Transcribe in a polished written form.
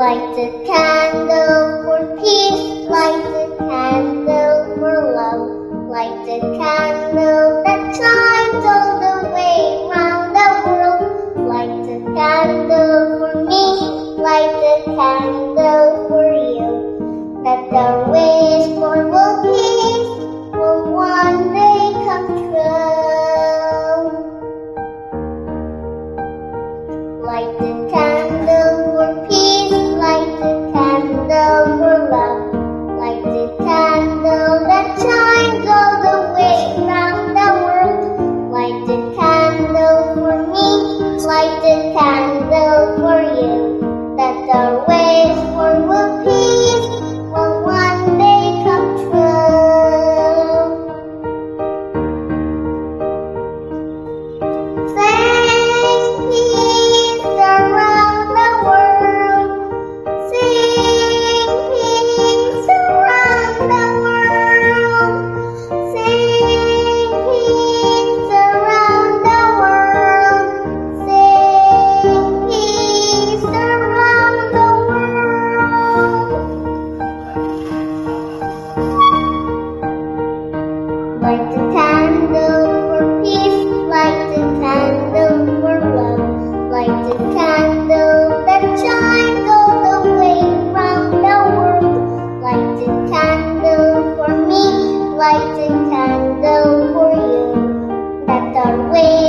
Light a candle for peace, light a candle for love, light a candle that shines all the way round the world. Light a candle for me, light a candle for you, that our wish for world peace will one day come true. Light a candle for peace, light a candle for love, light a candle that shines all the way round the world. Light a candle for me, light a candle for you, that our wish for world peace will one day come true. Sing peace around the world. Sing peace around the world. Sing peace around the world. Sing peace around the world. Light a candle for peace, light a candle for love, light a candle that shines all the way round the world. Light a candle for me, light a candle for you, that our way